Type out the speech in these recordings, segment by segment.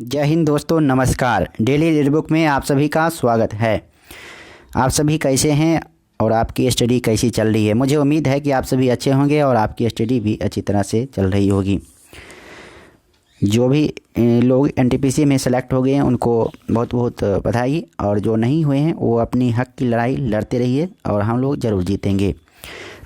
जय हिंद दोस्तों, नमस्कार। डेली रीड बुक में आप सभी का स्वागत है। आप सभी कैसे हैं और आपकी स्टडी कैसी चल रही है? मुझे उम्मीद है कि आप सभी अच्छे होंगे और आपकी स्टडी भी अच्छी तरह से चल रही होगी। जो भी लोग एनटीपीसी में सेलेक्ट हो गए हैं उनको बहुत बहुत बधाई, और जो नहीं हुए हैं वो अपनी हक की लड़ाई लड़ते रहिए और हम लोग ज़रूर जीतेंगे।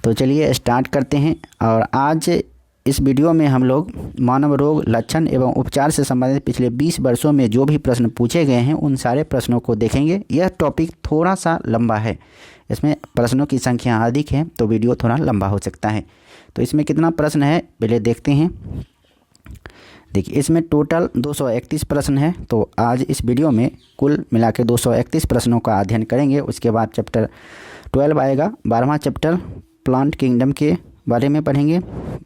तो चलिए स्टार्ट करते हैं। और आज इस वीडियो में हम लोग मानव रोग, लक्षण एवं उपचार से संबंधित पिछले 20 वर्षों में जो भी प्रश्न पूछे गए हैं उन सारे प्रश्नों को देखेंगे। यह टॉपिक थोड़ा सा लंबा है, इसमें प्रश्नों की संख्या अधिक है तो वीडियो थोड़ा लंबा हो सकता है। तो इसमें कितना प्रश्न है पहले देखते हैं। देखिए, इसमें टोटल 231 प्रश्न है। तो आज इस वीडियो में कुल मिला के 231 प्रश्नों का अध्ययन करेंगे। उसके बाद चैप्टर 12 आएगा, 12वां चैप्टर प्लांट किंगडम के बारे में पढ़ेंगे,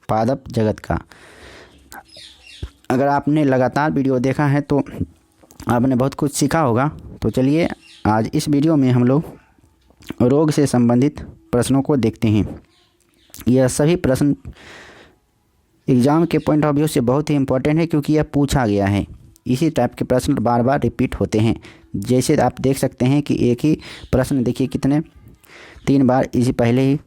पादप जगत का। अगर आपने लगातार वीडियो देखा है तो आपने बहुत कुछ सीखा होगा। तो चलिए आज इस वीडियो में हम लोग रोग से संबंधित प्रश्नों को देखते हैं। यह सभी प्रश्न एग्ज़ाम के पॉइंट ऑफ व्यू से बहुत ही इम्पोर्टेंट है, क्योंकि यह पूछा गया है। इसी टाइप के प्रश्न बार बार रिपीट होते हैं। जैसे आप देख सकते हैं कि एक ही प्रश्न देखिए कितने 3 बार इसी पहले ही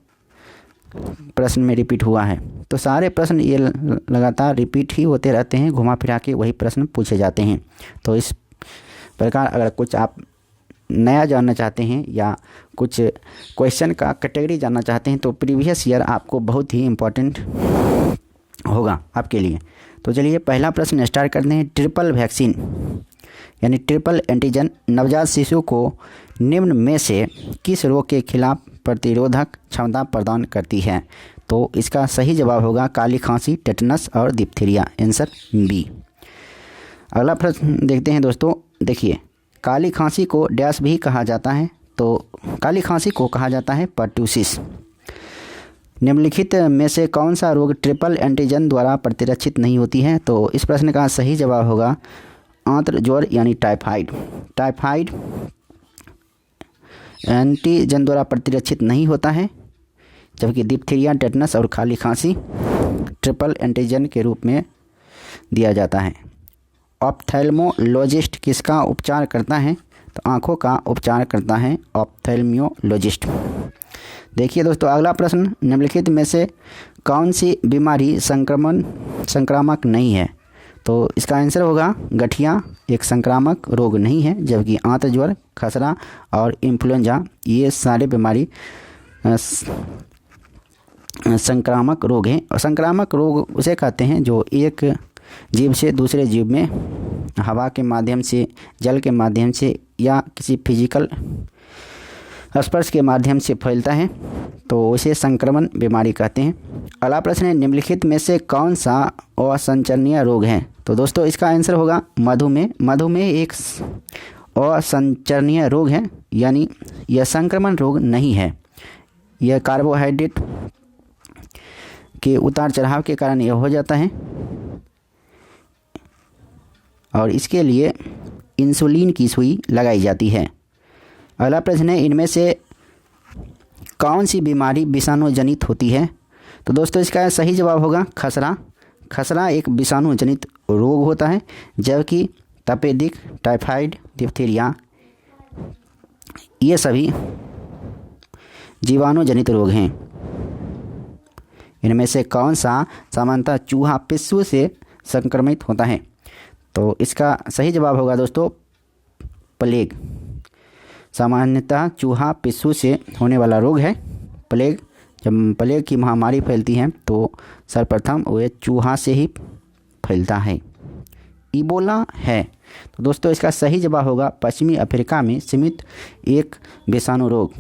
प्रश्न में रिपीट हुआ है। तो सारे प्रश्न ये लगातार रिपीट ही होते रहते हैं, घुमा फिरा के वही प्रश्न पूछे जाते हैं। तो इस प्रकार अगर कुछ आप नया जानना चाहते हैं या कुछ क्वेश्चन का कैटेगरी जानना चाहते हैं तो प्रीवियस ईयर आपको बहुत ही इम्पोर्टेंट होगा आपके लिए। तो चलिए पहला प्रश्न स्टार्ट करते हैं। ट्रिपल वैक्सीन यानी ट्रिपल एंटीजन नवजात शिशु को निम्न में से किस रोग के खिलाफ प्रतिरोधक क्षमता प्रदान करती है? तो इसका सही जवाब होगा काली खांसी, टेटनस और डिप्थीरिया। Answer B. अगला प्रश्न देखते हैं दोस्तों। देखिए, काली खांसी को डैश भी कहा जाता है। तो काली खांसी को कहा जाता है पर्ट्यूसिस। निम्नलिखित में से कौन सा रोग ट्रिपल एंटीजन द्वारा प्रतिरक्षित नहीं होती है? तो इस प्रश्न का सही जवाब होगा आंत्र ज्वर यानी टाइफाइड। टाइफाइड एंटीजन द्वारा प्रतिरक्षित नहीं होता है, जबकि डिप्थीरिया, टेटनस और काली खांसी ट्रिपल एंटीजन के रूप में दिया जाता है। ऑप्थेल्मोलॉजिस्ट किसका उपचार करता है? तो आँखों का उपचार करता है ऑप्थेल्मियोलॉजिस्ट। देखिए दोस्तों, अगला प्रश्न, निम्नलिखित में से कौन सी बीमारी संक्रामक नहीं है? तो इसका आंसर होगा गठिया एक संक्रामक रोग नहीं है, जबकि आंत्र ज्वर, खसरा और इन्फ्लुएंजा ये सारे बीमारी संक्रामक रोग हैं। और संक्रामक रोग उसे कहते हैं जो एक जीव से दूसरे जीव में हवा के माध्यम से, जल के माध्यम से या किसी फिजिकल स्पर्श के माध्यम से फैलता है, तो उसे संक्रमण बीमारी कहते हैं। अगला प्रश्न है, निम्नलिखित में से कौन सा असंचरणीय रोग है? तो दोस्तों इसका आंसर होगा मधुमेह। मधुमेह एक असंचरणीय रोग है, यानी यह संक्रमण रोग नहीं है। यह कार्बोहाइड्रेट के उतार चढ़ाव के कारण यह हो जाता है और इसके लिए इंसुलिन की सुई लगाई जाती है। अगला प्रश्न है, इनमें से कौन सी बीमारी विषाणु जनित होती है? तो दोस्तों इसका सही जवाब होगा खसरा। खसरा एक विषाणु जनित रोग होता है, जबकि तपेदिक, टाइफाइड, डिप्थीरिया ये सभी जीवाणु जनित रोग हैं। इनमें से कौन सा सामान्यतः चूहा पिस्सू से संक्रमित होता है? तो इसका सही जवाब होगा दोस्तों प्लेग। सामान्यतः चूहा पिस्सू से होने वाला रोग है प्लेग। जब प्लेग की महामारी फैलती है तो सर्वप्रथम वह चूहा से ही फैलता है। इबोला है, तो दोस्तों इसका सही जवाब होगा पश्चिमी अफ्रीका में सीमित एक विषाणु रोग।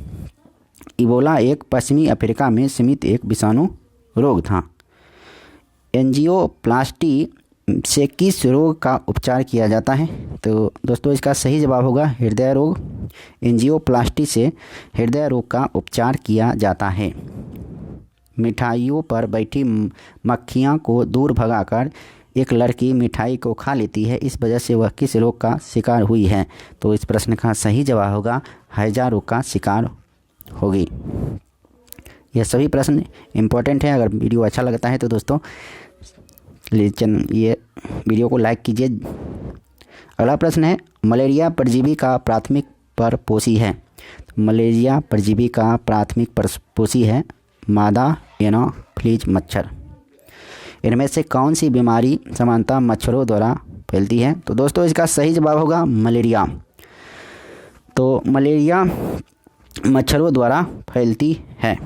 इबोला एक पश्चिमी अफ्रीका में सीमित एक विषाणु रोग था। एंजियोप्लास्टी से किस रोग का उपचार किया जाता है? तो दोस्तों इसका सही जवाब होगा हृदय रोग। एंजियोप्लास्टी से हृदय रोग का उपचार किया जाता है। मिठाइयों पर बैठी मक्खियाँ को दूर भगाकर एक लड़की मिठाई को खा लेती है, इस वजह से वह किस रोग का शिकार हुई है? तो इस प्रश्न का सही जवाब होगा हैजा रोग का शिकार होगी। यह सभी प्रश्न इम्पोर्टेंट है। अगर वीडियो अच्छा लगता है तो दोस्तों ये वीडियो को लाइक कीजिए, अगला प्रश्न है, मलेरिया परजीवी का प्राथमिक परपोषी है। मलेरिया परजीवी का प्राथमिक परपोषी है मादा एनोफ्लीज मच्छर। इनमें से कौन सी बीमारी सामान्यतः मच्छरों द्वारा फैलती है? तो दोस्तों इसका सही जवाब होगा मलेरिया। तो मलेरिया मच्छरों द्वारा फैलती है।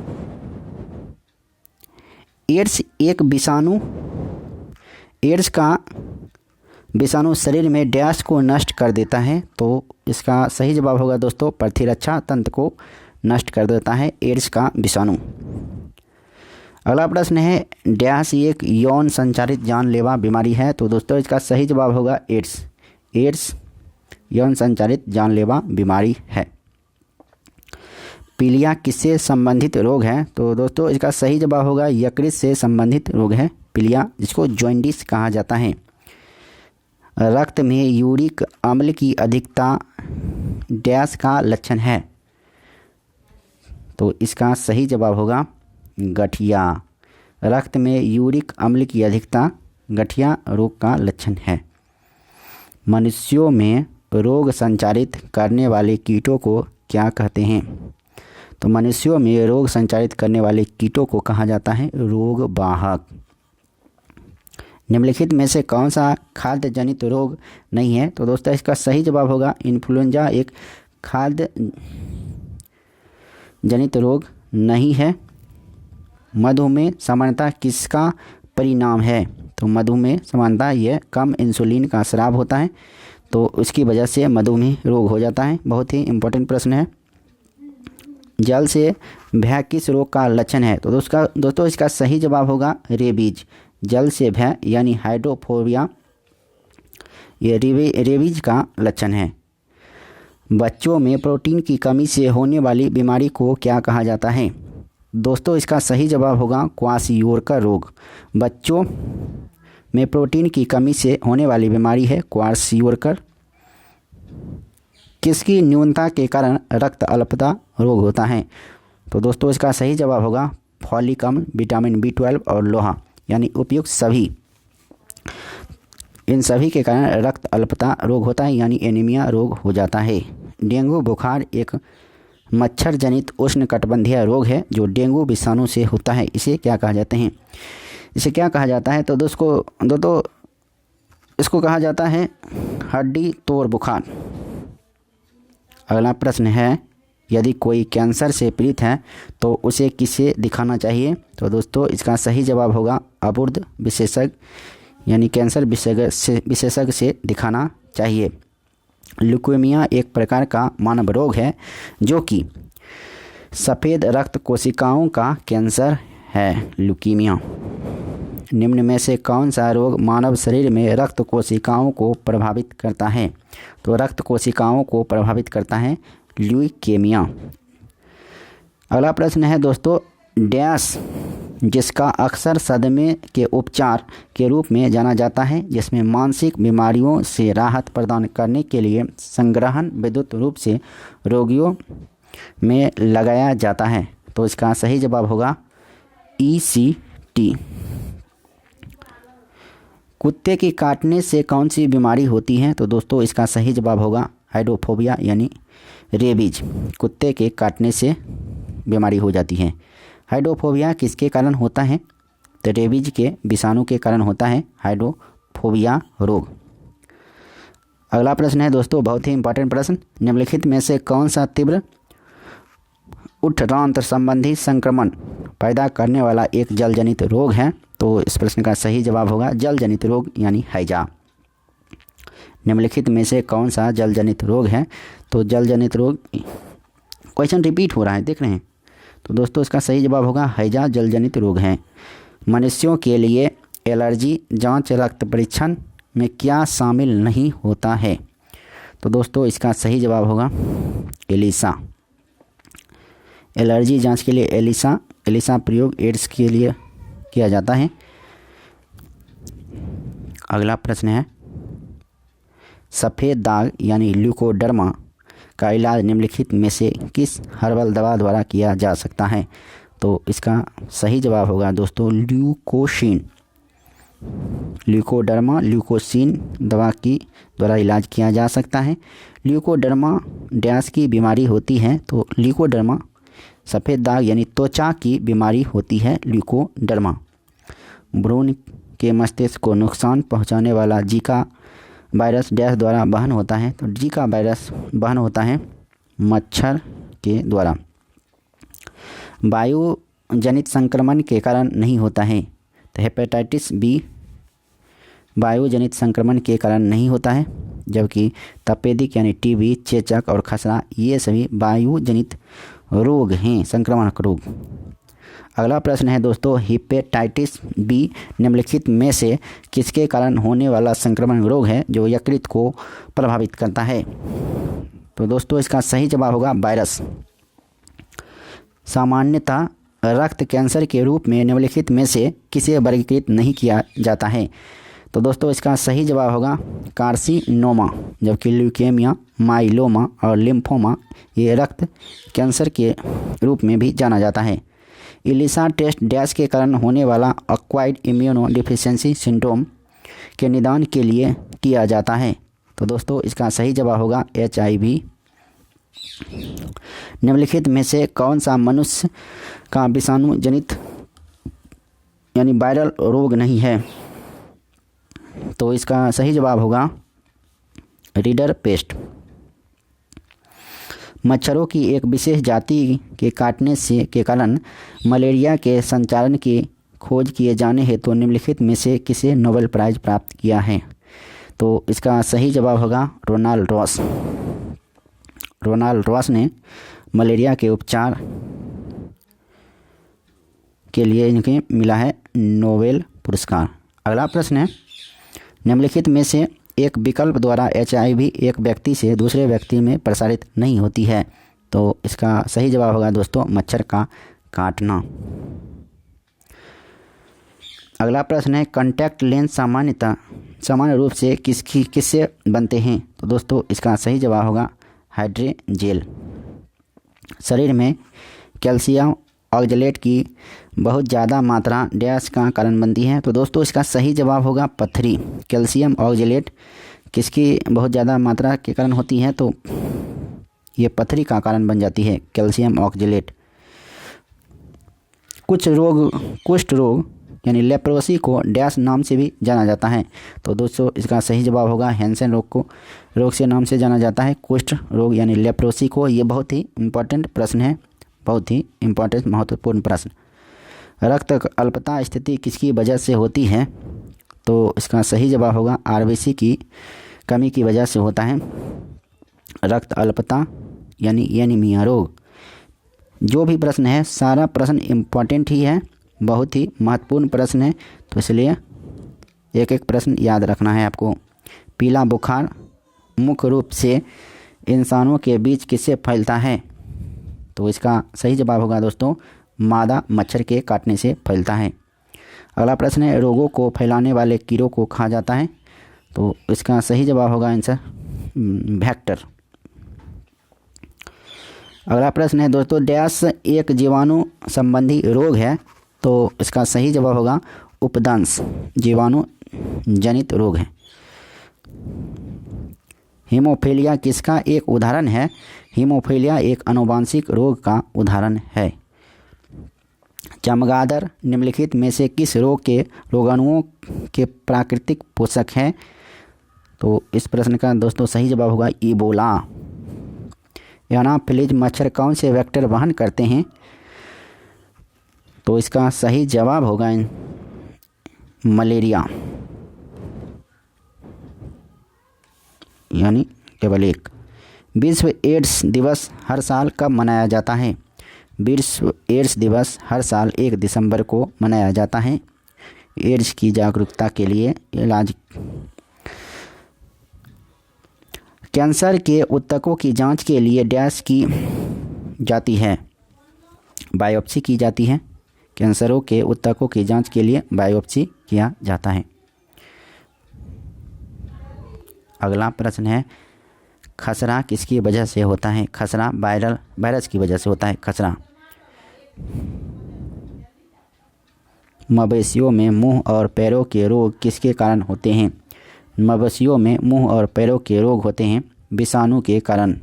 एड्स एक विषाणु, एड्स का विषाणु शरीर में डैश को नष्ट कर देता है। तो इसका सही जवाब होगा दोस्तों प्रतिरक्षा तंत्र को नष्ट कर देता है एड्स का विषाणु। अगला प्रश्न है, डैश एक यौन संचारित जानलेवा बीमारी है। तो दोस्तों इसका सही जवाब होगा एड्स। एड्स यौन संचारित जानलेवा बीमारी है। पीलिया किससे संबंधित रोग है? तो दोस्तों इसका सही जवाब होगा यकृत से संबंधित रोग है पीलिया, जिसको जॉन्डिस कहा जाता है। रक्त में यूरिक अम्ल की अधिकता डैश का लक्षण है। तो इसका सही जवाब होगा गठिया। रक्त में यूरिक अम्ल की अधिकता गठिया रोग का लक्षण है। मनुष्यों में रोग संचारित करने वाले कीटों को क्या कहते हैं? तो मनुष्यों में रोग संचारित करने वाले कीटों को कहा जाता है रोग वाहक। निम्नलिखित में से कौन सा खाद्य जनित रोग नहीं है? तो दोस्तों इसका सही जवाब होगा इन्फ्लुएंजा एक खाद्य जनित रोग नहीं है। मधुमेह सामान्यतः किसका परिणाम है? तो मधुमेह सामान्यतः यह कम इंसुलिन का स्राव होता है, तो उसकी वजह से मधुमेह रोग हो जाता है। बहुत ही इम्पोर्टेंट प्रश्न है। जल से भय किस रोग का लक्षण है? तो दोस्तों इसका सही जवाब होगा रेबीज। जल से भय यानी हाइड्रोफोबिया ये रेबीज का लक्षण है। बच्चों में प्रोटीन की कमी से होने वाली बीमारी को क्या कहा जाता है? दोस्तों इसका सही जवाब होगा क्वाशियोरकर रोग। बच्चों में प्रोटीन की कमी से होने वाली बीमारी है क्वाशियोरकर। किसकी न्यूनता के कारण रक्त अल्पता रोग होता है? तो दोस्तों इसका सही जवाब होगा फॉलिक अम्ल, विटामिन B12 और लोहा, यानी उपयुक्त सभी, इन सभी के कारण रक्त अल्पता रोग होता है, यानी एनीमिया रोग हो जाता है। डेंगू बुखार एक मच्छर जनित उष्णकटिबंधीय रोग है जो डेंगू विषाणु से होता है। इसे क्या कहा जाते हैं? इसे क्या कहा जाता है? तो दोस्तों इसको कहा जाता है हड्डी तोड़ बुखार। अगला प्रश्न है, यदि कोई कैंसर से पीड़ित है तो उसे किसे दिखाना चाहिए? तो दोस्तों इसका सही जवाब होगा अर्बुद विशेषज्ञ, यानी कैंसर विशेषज्ञ से दिखाना चाहिए। ल्यूकेमिया एक प्रकार का मानव रोग है जो कि सफ़ेद रक्त कोशिकाओं का कैंसर है, ल्यूकीमिया। निम्न में से कौन सा रोग मानव शरीर में रक्त कोशिकाओं को प्रभावित करता है? तो रक्त कोशिकाओं को प्रभावित करता है ल्यूकेमिया। अगला प्रश्न है दोस्तों, डैश जिसका अक्सर सदमे के उपचार के रूप में जाना जाता है, जिसमें मानसिक बीमारियों से राहत प्रदान करने के लिए संग्रहण विद्युत रूप से रोगियों में लगाया जाता है। तो इसका सही जवाब होगा ECT। कुत्ते के काटने से कौन सी बीमारी होती है? तो दोस्तों इसका सही जवाब होगा हाइड्रोफोबिया यानी रेबीज। कुत्ते के काटने से बीमारी हो जाती है। हाइड्रोफोबिया किसके कारण होता है? तो रेबीज के विषाणु के कारण होता है हाइड्रोफोबिया रोग। अगला प्रश्न है दोस्तों, बहुत ही इंपॉर्टेंट प्रश्न, निम्नलिखित में से कौन सा तीव्र उठरांत्र संबंधी संक्रमण पैदा करने वाला एक जल जनित रोग है? तो इस प्रश्न का सही जवाब होगा जल जनित रोग यानी हैजा। निम्नलिखित में से कौन सा जल जनित रोग है? तो जल जनित रोग, क्वेश्चन रिपीट हो रहा है, देख रहे हैं। तो दोस्तों इसका सही जवाब होगा हैजा जल जनित रोग है। मनुष्यों के लिए एलर्जी जांच रक्त परीक्षण में क्या शामिल नहीं होता है? तो दोस्तों इसका सही जवाब होगा एलिसा। एलर्जी जांच के लिए एलिसा प्रयोग एड्स के लिए किया जाता है। अगला प्रश्न है, सफ़ेद दाग यानी ल्यूकोडर्मा का इलाज निम्नलिखित में से किस हर्बल दवा द्वारा किया जा सकता है? तो इसका सही जवाब होगा दोस्तों ल्यूकोशीन। ल्यूकोडर्मा ल्यूकोसिन दवा की द्वारा इलाज किया जा सकता है। ल्यूकोडर्मा डैश की बीमारी होती है, तो ल्यूकोडर्मा सफ़ेद दाग यानी त्वचा की बीमारी होती है ल्यूकोडर्मा। भ्रूण के मस्तिष्क को नुकसान पहुंचाने वाला जीका वायरस डैश द्वारा वहन होता है, तो जीका वायरस वहन होता है मच्छर के द्वारा। वायु जनित संक्रमण के कारण नहीं होता है, तो हेपेटाइटिस बी वायु जनित संक्रमण के कारण नहीं होता है, जबकि तपेदिक यानी टीबी, चेचक और खसरा ये सभी वायु जनित रोग हैं, संक्रमण रोग। अगला प्रश्न है दोस्तों, हेपेटाइटिस बी निम्नलिखित में से किसके कारण होने वाला संक्रमण रोग है जो यकृत को प्रभावित करता है? तो दोस्तों इसका सही जवाब होगा वायरस। सामान्यतः रक्त कैंसर के रूप में निम्नलिखित में से किसे वर्गीकृत नहीं किया जाता है? तो दोस्तों इसका सही जवाब होगा कार्सिनोमा, जबकि ल्यूकेमिया, माइलोमा और लिम्फोमा ये रक्त कैंसर के रूप में भी जाना जाता है। इलिसा टेस्ट डैश के कारण होने वाला एक्वायर्ड इम्यूनो डिफिशियंसी सिंड्रोम के निदान के लिए किया जाता है? तो दोस्तों इसका सही जवाब होगा HIV। निम्नलिखित में से कौन सा मनुष्य का विषाणु जनित यानी वायरल रोग नहीं है? तो इसका सही जवाब होगा रीडर पेस्ट। मच्छरों की एक विशेष जाति के काटने से के कारण मलेरिया के संचालन की खोज किए जाने हेतु निम्नलिखित में से किसे नोबेल प्राइज प्राप्त किया है? तो इसका सही जवाब होगा रोनाल्ड रॉस। रोनाल्ड रॉस ने मलेरिया के उपचार के लिए इनके मिला है नोबेल पुरस्कार। अगला प्रश्न है, निम्नलिखित में से एक विकल्प द्वारा HIV एक व्यक्ति से दूसरे व्यक्ति में प्रसारित नहीं होती है? तो इसका सही जवाब होगा दोस्तों मच्छर का काटना। अगला प्रश्न है, कॉन्टैक्ट लेंस सामान्य रूप से किससे बनते हैं? तो दोस्तों इसका सही जवाब होगा हाइड्रोजेल। शरीर में कैल्शियम ऑक्जेलेट की बहुत ज़्यादा मात्रा डैश का कारण बनती है? तो दोस्तों इसका सही जवाब होगा पथरी। कैल्शियम ऑक्जेलेट किसकी बहुत ज़्यादा मात्रा के कारण होती है? तो ये पथरी का कारण बन जाती है कैल्शियम ऑक्जेलेट। कुष्ठ रोग यानी लेप्रोसी को डैश नाम से भी जाना जाता है? तो दोस्तों इसका सही जवाब होगा हैंसन रोग से नाम से जाना जाता है कुष्ठ रोग यानी लेप्रोसी को। ये बहुत ही इम्पोर्टेंट प्रश्न है, बहुत ही इम्पोर्टेंट महत्वपूर्ण प्रश्न। रक्त अल्पता स्थिति किसकी वजह से होती है? तो इसका सही जवाब होगा RBC की कमी की वजह से होता है रक्त अल्पता यानी एनीमिया रोग। जो भी प्रश्न है सारा प्रश्न इम्पोर्टेंट ही है, बहुत ही महत्वपूर्ण प्रश्न है, तो इसलिए एक एक प्रश्न याद रखना है आपको। पीला बुखार मुख्य रूप से इंसानों के बीच किससे फैलता है? तो इसका सही जवाब होगा दोस्तों मादा मच्छर के काटने से फैलता है। अगला प्रश्न है, रोगों को फैलाने वाले कीड़ों को कहा जाता है? तो इसका सही जवाब होगा आंसर वेक्टर। अगला प्रश्न है दोस्तों, डैश एक जीवाणु संबंधी रोग है? तो इसका सही जवाब होगा उपदंश जीवाणु जनित रोग है। हीमोफीलिया किसका एक उदाहरण है? हीमोफीलिया एक आनुवांशिक रोग का उदाहरण है। चमगादड़ निम्नलिखित में से किस रोग के रोगाणुओं के प्राकृतिक पोषक हैं? तो इस प्रश्न का दोस्तों सही जवाब होगा इबोला। एनाफिलीज मच्छर कौन से वेक्टर वहन करते हैं? तो इसका सही जवाब होगा मलेरिया यानी केवल एक। विश्व एड्स दिवस हर साल कब मनाया जाता है? विश्व एड्स दिवस हर साल 1 दिसंबर को मनाया जाता है। एड्स की जागरूकता के लिए इलाज। कैंसर के ऊतकों की जांच के लिए डैश की जाती है? बायोप्सी की जाती है। कैंसरों के ऊतकों की जांच के लिए बायोप्सी किया जाता है। अगला प्रश्न है, खसरा किसकी वजह से होता है? खसरा वायरस की वजह से होता है। खसरा मवेशियों में मुंह और पैरों के रोग किसके कारण होते हैं? मवेशियों में मुंह और पैरों के रोग होते हैं विषाणु के कारण।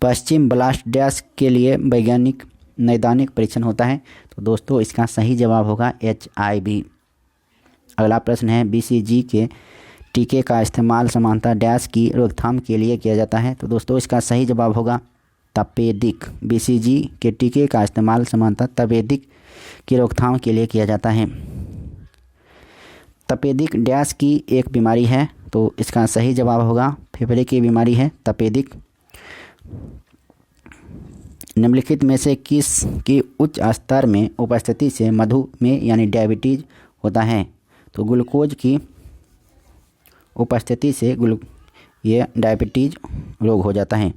पश्चिम ब्लास्ट डैश के लिए वैज्ञानिक नैदानिक परीक्षण होता है? तो दोस्तों इसका सही जवाब होगा HIV। अगला प्रश्न है BCG के टीके का इस्तेमाल समानता डैश की रोकथाम के लिए किया जाता है? तो दोस्तों इसका सही जवाब होगा तपेदिक। BCG के टीके का इस्तेमाल समानता तपेदिक की रोकथाम के लिए किया जाता है। तपेदिक डैश की एक बीमारी है? तो इसका सही जवाब होगा फेफड़े की बीमारी है तपेदिक। निम्नलिखित में से किस की उच्च स्तर में उपस्थिति से मधुमेह यानी डायबिटीज होता है? तो ग्लूकोज की उपस्थिति से ये डायबिटीज रोग हो जाता है।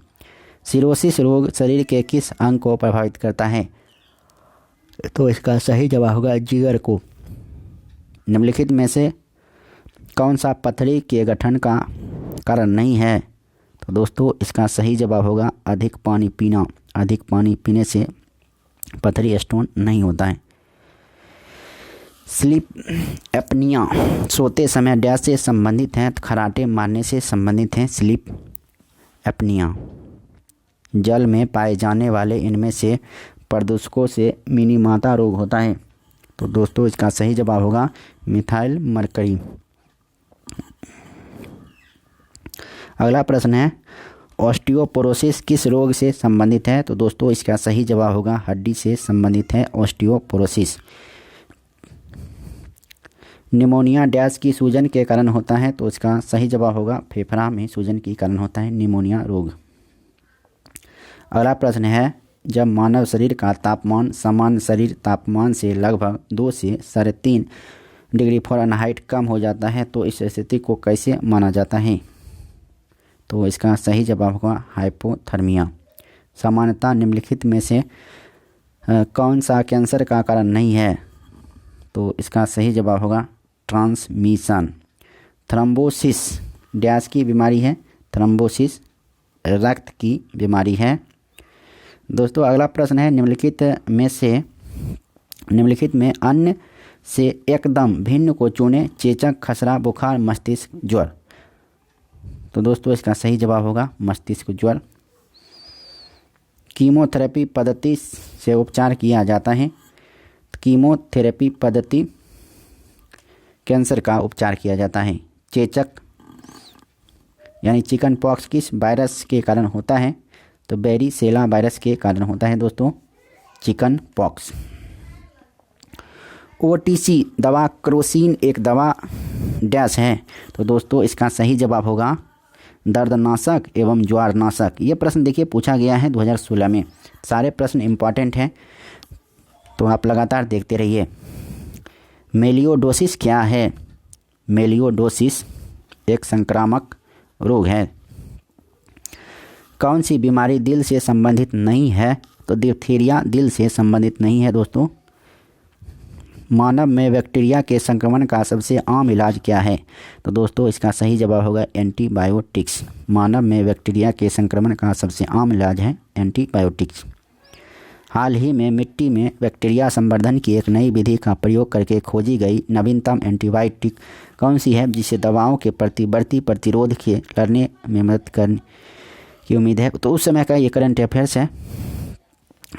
सिरोसिस रोग शरीर के किस अंग को प्रभावित करता है? तो इसका सही जवाब होगा जिगर को। निम्नलिखित में से कौन सा पथरी के गठन का कारण नहीं है? तो दोस्तों इसका सही जवाब होगा अधिक पानी पीना। अधिक पानी पीने से पथरी स्टोन नहीं होता है। स्लीप एपनिया सोते समय डैश से संबंधित हैं? तो खराटे मारने से संबंधित हैं स्लीप एपनिया। जल में पाए जाने वाले इनमें से प्रदूषकों से मिनीमाता रोग होता है? तो दोस्तों इसका सही जवाब होगा मिथाइल मरकरी। अगला प्रश्न है ऑस्टियोपोरोसिस किस रोग से संबंधित है? तो दोस्तों इसका सही जवाब होगा हड्डी से संबंधित है ऑस्टियोपोरोसिस। निमोनिया डैश की सूजन के कारण होता है? तो इसका सही जवाब होगा फेफड़ा में सूजन के कारण होता है निमोनिया रोग। अगला प्रश्न है जब मानव शरीर का तापमान सामान्य शरीर तापमान से लगभग 2 से 3.5 डिग्री फ़ारेनहाइट कम हो जाता है तो इस स्थिति को कैसे माना जाता है? तो इसका सही जवाब होगा हाइपोथर्मिया। सामान्यतः निम्नलिखित में से कौन सा कैंसर का कारण नहीं है? तो इसका सही जवाब होगा ट्रांसमिशन। थ्रोम्बोसिस डैश की बीमारी है? थ्रोम्बोसिस रक्त की बीमारी है। दोस्तों अगला प्रश्न है निम्नलिखित में अन्य से एकदम भिन्न को चुनें। चेचक, खसरा, बुखार, मस्तिष्क ज्वर। तो दोस्तों इसका सही जवाब होगा मस्तिष्क ज्वर। कीमोथेरेपी पद्धति से उपचार किया जाता है? कीमोथेरेपी पद्धति कैंसर का उपचार किया जाता है। चेचक यानी चिकन पॉक्स किस वायरस के कारण होता है? तो वेरिसेला वायरस के कारण होता है दोस्तों चिकन पॉक्स। OTC दवा क्रोसिन एक दवा डैश है? तो दोस्तों इसका सही जवाब होगा दर्दनाशक एवं ज्वारनाशक। ये प्रश्न देखिए पूछा गया है 2016 में। सारे प्रश्न इम्पॉर्टेंट हैं तो आप लगातार देखते रहिए। मेलियोडोसिस क्या है? मेलियोडोसिस एक संक्रामक रोग है। कौन सी बीमारी दिल से संबंधित नहीं है? तो डिप्थीरिया दिल से संबंधित नहीं है दोस्तों। मानव में बैक्टीरिया के संक्रमण का सबसे आम इलाज क्या है? तो दोस्तों इसका सही जवाब होगा एंटीबायोटिक्स। मानव में बैक्टीरिया के संक्रमण का सबसे आम इलाज है एंटीबायोटिक्स। हाल ही में मिट्टी में बैक्टीरिया संवर्धन की एक नई विधि का प्रयोग करके खोजी गई नवीनतम एंटीबायोटिक कौन सी है जिससे दवाओं के प्रति बढ़ती प्रतिरोध के लड़ने में मदद करने की उम्मीद है? तो उस समय का ये करंट अफेयर्स है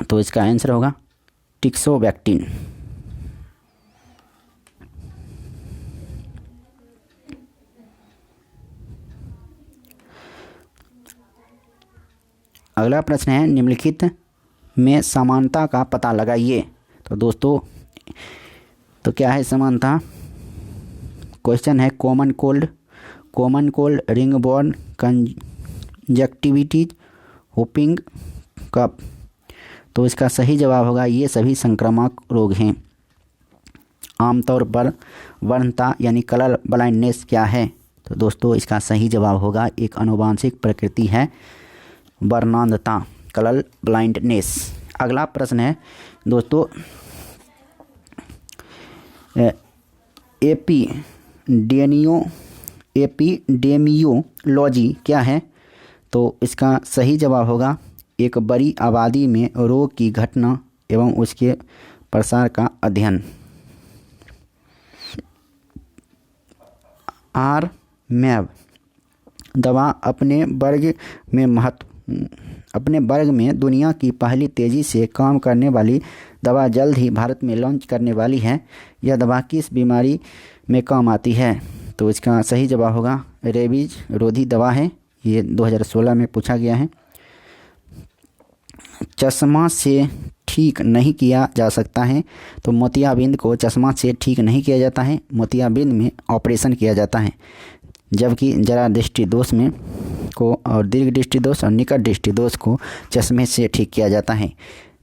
तो इसका आंसर होगा टिक्सोवैक्टीन। अगला प्रश्न है निम्नलिखित में समानता का पता लगाइए। तो दोस्तों तो क्या है समानता? क्वेश्चन है कॉमन कोल्ड, रिंगबोर्न कंजक्टिविटीज, होपिंग कफ। तो इसका सही जवाब होगा ये सभी संक्रामक रोग हैं। आमतौर पर वर्णता यानी कलर ब्लाइंडनेस क्या है? तो दोस्तों इसका सही जवाब होगा एक आनुवांशिक प्रकृति है वर्णांधता कलर ब्लाइंडनेस। अगला प्रश्न है दोस्तों एपिडेमियोलॉजी क्या है? तो इसका सही जवाब होगा एक बड़ी आबादी में रोग की घटना एवं उसके प्रसार का अध्ययन। आरमैब दवा अपने वर्ग में दुनिया की पहली तेज़ी से काम करने वाली दवा जल्द ही भारत में लॉन्च करने वाली है। यह दवा किस बीमारी में काम आती है? तो इसका सही जवाब होगा रेबीज रोधी दवा है। ये 2016 में पूछा गया है। चश्मा से ठीक नहीं किया जा सकता है, तो मोतियाबिंद को चश्मा से ठीक नहीं किया जाता है, मोतियाबिंद में ऑपरेशन किया जाता है। जबकि जरा दृष्टि दोष में को और दीर्घ दृष्टि दोष और निकट दृष्टि दोष को चश्मे से ठीक किया जाता है।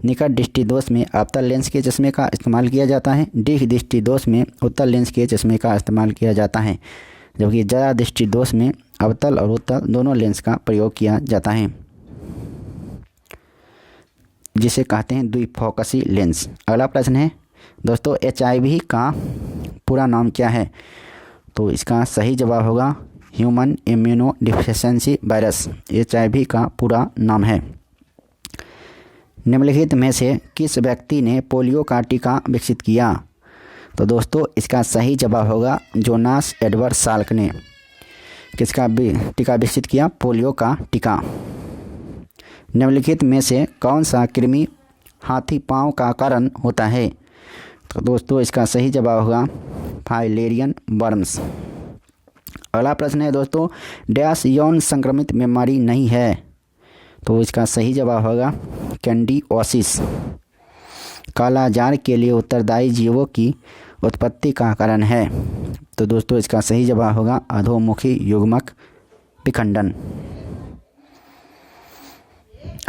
निकट दृष्टि दोष में अवतल लेंस के चश्मे का इस्तेमाल किया जाता है, दीर्घ दृष्टि दोष में उत्तल लेंस के चश्मे का इस्तेमाल किया जाता है। जबकि जरा दृष्टि दोष में अवतल और उत्तल दोनों लेंस का प्रयोग किया जाता है, जिसे कहते हैं द्विफोकसी लेंस। अगला प्रश्न है दोस्तों, HIV का पूरा नाम क्या है? तो इसका सही जवाब होगा human immuno deficiency virus. HIV का पूरा नाम है। निम्नलिखित में से किस व्यक्ति ने पोलियो का टीका विकसित किया? तो दोस्तों इसका सही जवाब होगा जोनास एडवर्ड साल्क ने। किसका टीका विकसित किया? पोलियो का टीका। निम्नलिखित में से कौन सा कृमि हाथी पाँव का कारण होता है? तो दोस्तों इसका सही जवाब होगा फाइलेरियन वर्म्स। अगला प्रश्न है दोस्तों, डैश यौन संक्रमित बीमारी नहीं है? तो इसका सही जवाब होगा कैंडिओसिस। कालाजार के लिए उत्तरदायी जीवों की उत्पत्ति का कारण है? तो दोस्तों इसका सही जवाब होगा अधोमुखी युग्मक विखंडन।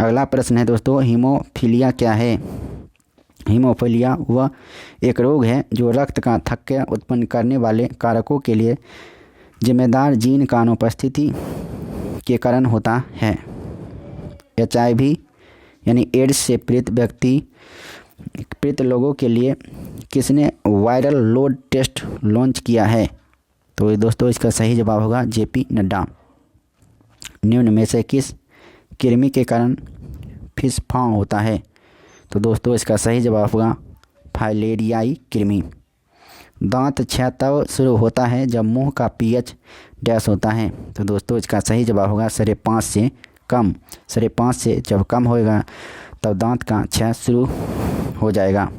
अगला प्रश्न है दोस्तों, हीमोफीलिया क्या है? हीमोफीलिया वह एक रोग है जो रक्त का थक्का उत्पन्न करने वाले कारकों के लिए जिम्मेदार जीन का अनुपस्थिति के कारण होता है। HIV यानी एड्स से पीड़ित लोगों के लिए किसने वायरल लोड टेस्ट लॉन्च किया है? तो दोस्तों इसका सही जवाब होगा JP नड्डा। निम्न में से किस कृमि के कारण फिशफां होता है? तो दोस्तों इसका सही जवाब होगा फाइलेरियाई कृमि। दांत क्षय तब शुरू होता है जब मुंह का pH डैश होता है। तो दोस्तों इसका सही जवाब होगा 5.5 से कम। 5.5 से जब कम होएगा तब दांत का क्षय शुरू हो जाएगा।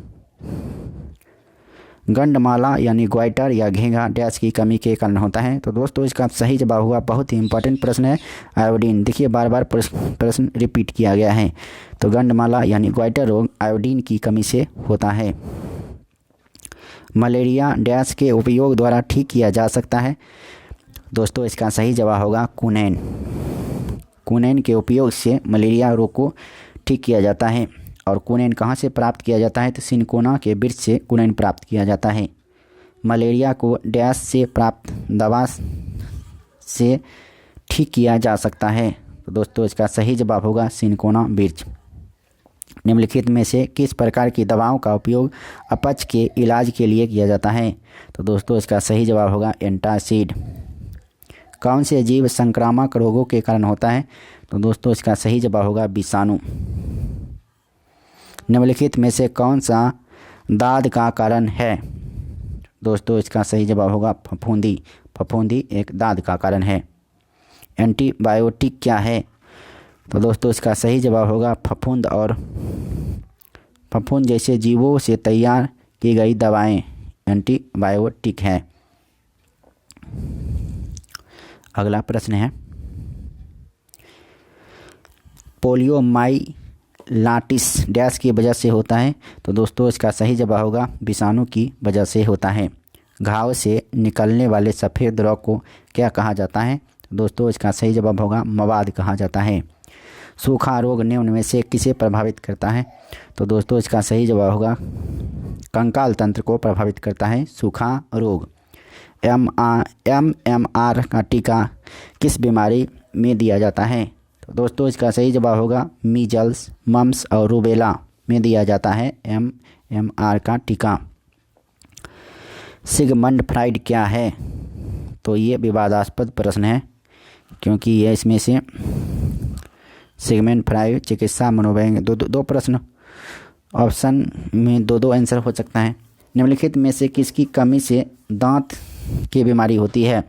गंडमाला यानी ग्वाइटर या घेंघा डैश की कमी के कारण होता है। तो दोस्तों इसका सही जवाब हुआ, बहुत ही इंपॉर्टेंट प्रश्न है, आयोडीन। देखिए बार बार प्रश्न रिपीट किया गया है। तो गंडमाला यानी ग्वाइटर रोग आयोडीन की कमी से होता है। मलेरिया डैश के उपयोग द्वारा ठीक किया जा सकता है? दोस्तों इसका सही जवाब होगा क्विनैन। क्विनैन के उपयोग से मलेरिया रोग को ठीक किया जाता है। और क्विनैन कहाँ से प्राप्त किया जाता है? तो सिनकोना के वृक्ष से क्विनैन प्राप्त किया जाता है। मलेरिया को डैश से प्राप्त दवा से ठीक किया जा सकता है? तो दोस्तों इसका सही जवाब होगा सिनकोना वृक्ष। निम्नलिखित में से किस प्रकार की दवाओं का उपयोग अपच के इलाज के लिए किया जाता है? तो दोस्तों इसका सही जवाब होगा एंटासिड। कौन से जीव संक्रामक रोगों के कारण होता है? तो दोस्तों इसका सही जवाब होगा विषाणु। निम्नलिखित में से कौन सा दाद का कारण है? दोस्तों इसका सही जवाब होगा फफूंदी। फफूंदी एक दाद का कारण है। एंटीबायोटिक क्या है? तो दोस्तों इसका सही जवाब होगा फफूंद और फफूंद जैसे जीवों से तैयार की गई दवाएं एंटीबायोटिक है। अगला प्रश्न है, पोलियोमाइलाइटिस डैश की वजह से होता है? तो दोस्तों इसका सही जवाब होगा विषाणु की वजह से होता है। घाव से निकलने वाले सफ़ेद द्रव को क्या कहा जाता है? तो दोस्तों इसका सही जवाब होगा मवाद कहा जाता है। सूखा रोग निम्न में से किसे प्रभावित करता है? तो दोस्तों इसका सही जवाब होगा कंकाल तंत्र को प्रभावित करता है सूखा रोग। MMR का टीका किस बीमारी में दिया जाता है? तो दोस्तों इसका सही जवाब होगा मीजल्स, मम्स और रूबेला में दिया जाता है MMR का टीका। सिगमंड फ्राइड क्या है? तो ये विवादास्पद प्रश्न है, क्योंकि ये इसमें से सिगमंड फ्राइड चिकित्सा मनोवैज्ञानिक दो प्रश्न ऑप्शन में दो आंसर हो सकता है। निम्नलिखित में से किसकी कमी से दांत की बीमारी होती है?